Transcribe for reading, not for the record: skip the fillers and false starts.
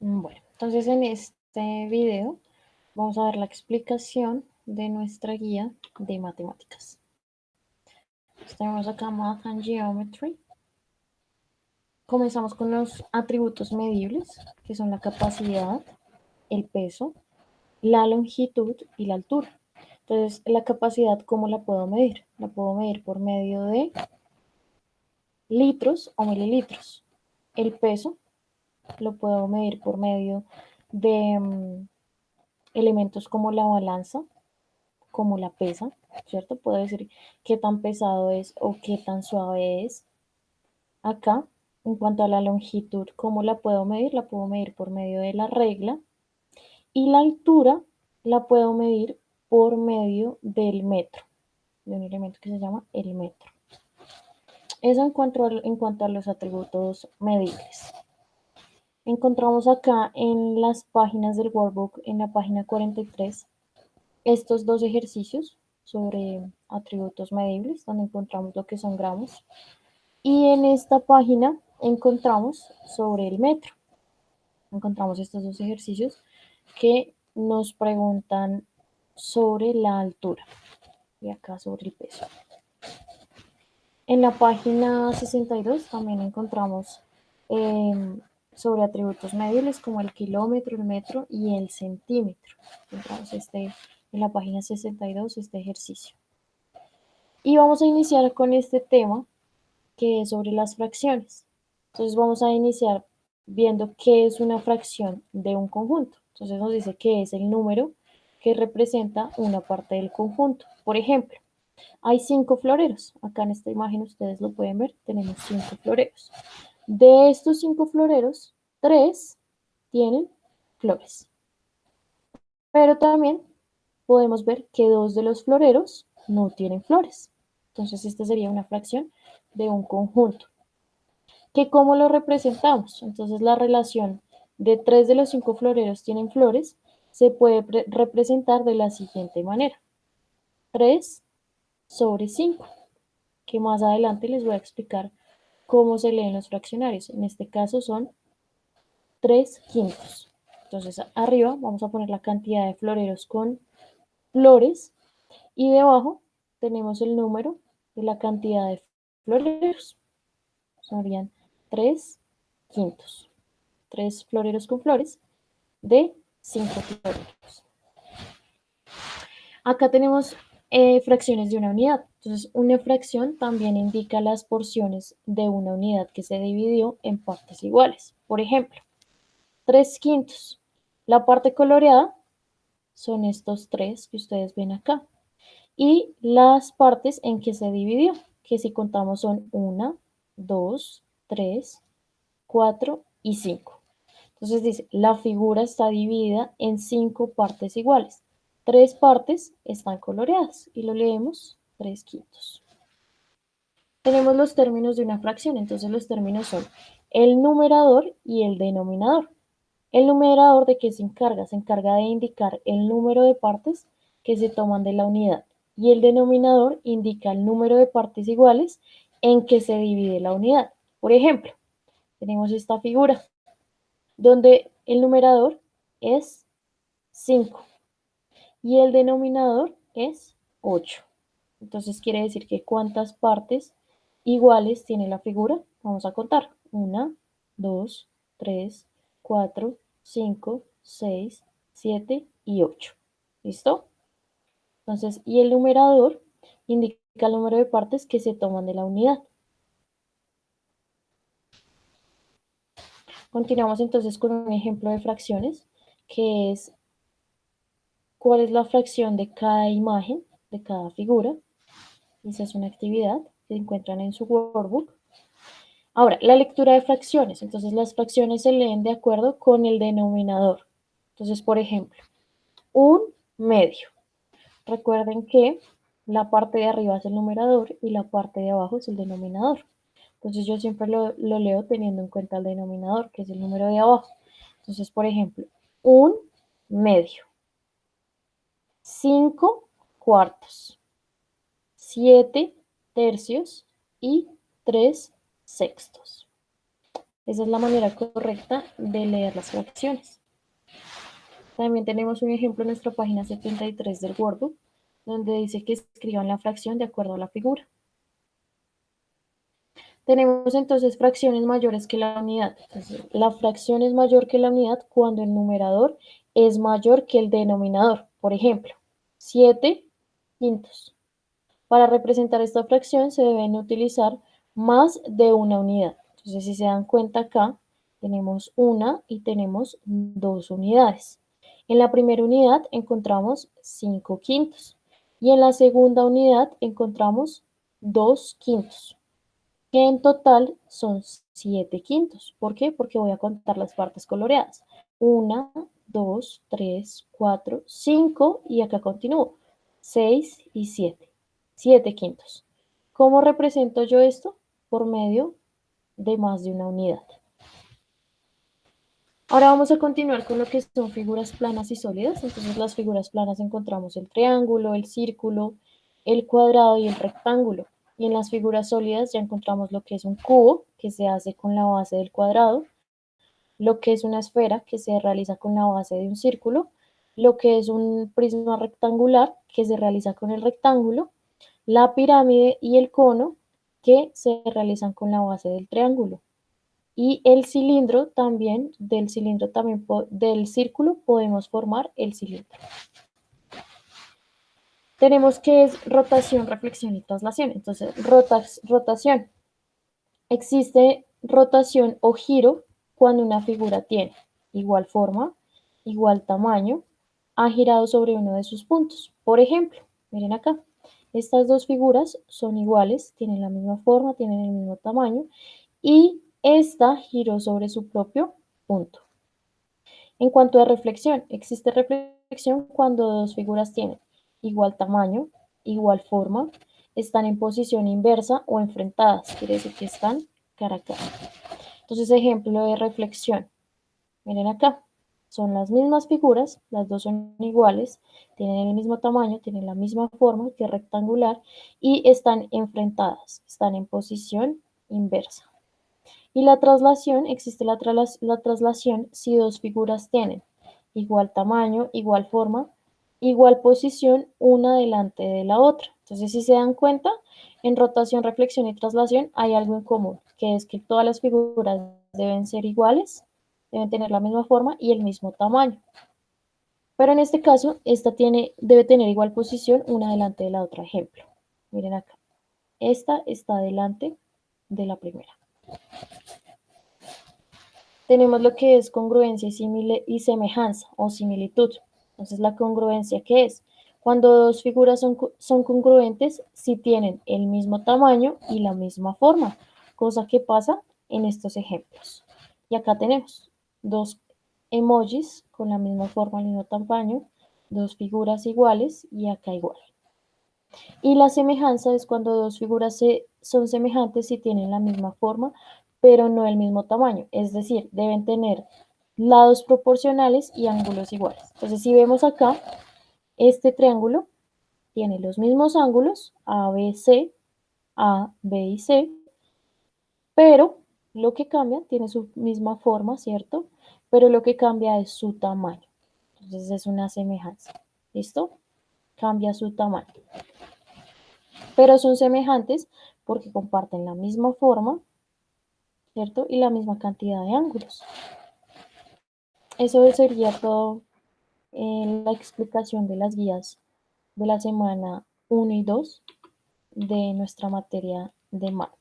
Bueno, entonces en este video vamos a ver la explicación de nuestra guía de matemáticas. Entonces, tenemos acá Math and Geometry. Comenzamos con los atributos medibles, que son la capacidad, el peso, la longitud y la altura. Entonces, la capacidad, ¿cómo la puedo medir? La puedo medir por medio de litros o mililitros. El peso lo puedo medir por medio de elementos como la balanza, como la pesa, ¿cierto? Puedo decir qué tan pesado es o qué tan suave es. Acá, en cuanto a la longitud, ¿cómo la puedo medir? La puedo medir por medio de la regla. Y la altura la puedo medir por medio del metro, de un elemento que se llama el metro. Eso en cuanto a los atributos medibles. Encontramos acá en las páginas del workbook, en la página 43, estos dos ejercicios sobre atributos medibles, donde encontramos lo que son gramos. Y en esta página encontramos sobre el metro. Encontramos estos dos ejercicios que nos preguntan sobre la altura y acá sobre el peso. En la página 62 también encontramos sobre atributos medibles como el kilómetro, el metro y el centímetro. Encontramos en la página 62 este ejercicio. Y vamos a iniciar con este tema que es sobre las fracciones. Entonces vamos a iniciar viendo qué es una fracción de un conjunto. Entonces nos dice que es el número que representa una parte del conjunto. Por ejemplo, hay 5 floreros. Acá en esta imagen ustedes lo pueden ver, tenemos 5 floreros. De estos 5 floreros, 3 tienen flores. Pero también podemos ver que 2 de los floreros no tienen flores. Entonces esta sería una fracción de un conjunto. ¿Que cómo lo representamos? Entonces la relación de 3 de los 5 floreros tienen flores se puede representar de la siguiente manera. 3 sobre 5, que más adelante les voy a explicar cómo se leen los fraccionarios. En este caso son 3 quintos. Entonces arriba vamos a poner la cantidad de floreros con flores y debajo tenemos el número de la cantidad de floreros. Serían 3 quintos. 3 floreros con flores de 5 floreros. Acá tenemos fracciones de una unidad. Entonces, una fracción también indica las porciones de una unidad que se dividió en partes iguales. Por ejemplo, 3 quintos. La parte coloreada son estos 3 que ustedes ven acá. Y las partes en que se dividió, que si contamos son 1, 2, 3, 4 y 5. Entonces dice, la figura está dividida en 5 partes iguales. 3 partes están coloreadas y lo leemos 3 quintos. Tenemos los términos de una fracción, entonces los términos son el numerador y el denominador. El numerador, ¿de qué se encarga? Se encarga de indicar el número de partes que se toman de la unidad. Y el denominador indica el número de partes iguales en que se divide la unidad. Por ejemplo, tenemos esta figura donde el numerador es 5 y el denominador es 8. Entonces quiere decir que cuántas partes iguales tiene la figura. Vamos a contar. 1, 2, 3, 4, 5, 6, 7 y 8. ¿Listo? Entonces, y el numerador indica el número de partes que se toman de la unidad. Continuamos entonces con un ejemplo de fracciones, que es cuál es la fracción de cada imagen, de cada figura. Esa es una actividad que encuentran en su workbook. Ahora, la lectura de fracciones. Entonces, las fracciones se leen de acuerdo con el denominador. Entonces, por ejemplo, un medio. Recuerden que la parte de arriba es el numerador y la parte de abajo es el denominador. Entonces, yo siempre lo leo teniendo en cuenta el denominador, que es el número de abajo. Entonces, por ejemplo, un medio. 5 cuartos. 7 tercios y 3 sextos. Esa es la manera correcta de leer las fracciones. También tenemos un ejemplo en nuestra página 73 del Workbook, donde dice que escriban la fracción de acuerdo a la figura. Tenemos entonces fracciones mayores que la unidad. Entonces, la fracción es mayor que la unidad cuando el numerador es mayor que el denominador. Por ejemplo, 7 quintos. Para representar esta fracción se deben utilizar más de una unidad. Entonces, si se dan cuenta acá, tenemos una y tenemos dos unidades. En la primera unidad encontramos 5 quintos y en la segunda unidad encontramos 2 quintos, que en total son 7 quintos. ¿Por qué? Porque voy a contar las partes coloreadas. 1, 2, 3, 4, 5 y acá continúo. 6 y 7. 7 quintos. ¿Cómo represento yo esto? Por medio de más de una unidad. Ahora vamos a continuar con lo que son figuras planas y sólidas. Entonces las figuras planas encontramos el triángulo, el círculo, el cuadrado y el rectángulo. Y en las figuras sólidas ya encontramos lo que es un cubo, que se hace con la base del cuadrado, lo que es una esfera, que se realiza con la base de un círculo, lo que es un prisma rectangular, que se realiza con el rectángulo, la pirámide y el cono, que se realizan con la base del triángulo. Y el cilindro también, del círculo podemos formar el cilindro. Tenemos que es rotación, reflexión y traslación. Entonces, rotación. Existe rotación o giro cuando una figura tiene igual forma, igual tamaño, ha girado sobre uno de sus puntos. Por ejemplo, miren acá, estas dos figuras son iguales, tienen la misma forma, tienen el mismo tamaño y esta giró sobre su propio punto. En cuanto a reflexión, existe reflexión cuando dos figuras tienen igual tamaño, igual forma, están en posición inversa o enfrentadas, quiere decir que están cara a cara. Entonces, ejemplo de reflexión. Miren acá, son las mismas figuras, las dos son iguales, tienen el mismo tamaño, tienen la misma forma, que es rectangular, y están enfrentadas, están en posición inversa. Y la traslación, existe la traslación si dos figuras tienen igual tamaño, igual forma, igual posición, una delante de la otra. Entonces, si se dan cuenta, en rotación, reflexión y traslación hay algo en común, que es que todas las figuras deben ser iguales, deben tener la misma forma y el mismo tamaño. Pero en este caso, esta debe tener igual posición una delante de la otra. Ejemplo, miren acá, esta está delante de la primera. Tenemos lo que es congruencia y semejanza o similitud. Entonces, la congruencia, ¿qué es? Cuando dos figuras son congruentes si tienen el mismo tamaño y la misma forma, cosa que pasa en estos ejemplos. Y acá tenemos dos emojis con la misma forma, el mismo tamaño, dos figuras iguales y acá igual. Y la semejanza es cuando dos figuras son semejantes y tienen la misma forma, pero no el mismo tamaño. Es decir, deben tener lados proporcionales y ángulos iguales. Entonces, si vemos acá, este triángulo tiene los mismos ángulos, A, B, C, A, B y C, pero lo que cambia, tiene su misma forma, ¿cierto? Pero lo que cambia es su tamaño. Entonces, es una semejanza. ¿Listo? Cambia su tamaño. Pero son semejantes porque comparten la misma forma, ¿cierto? Y la misma cantidad de ángulos. Eso sería todo en la explicación de las guías de la semana 1 y 2 de nuestra materia de math.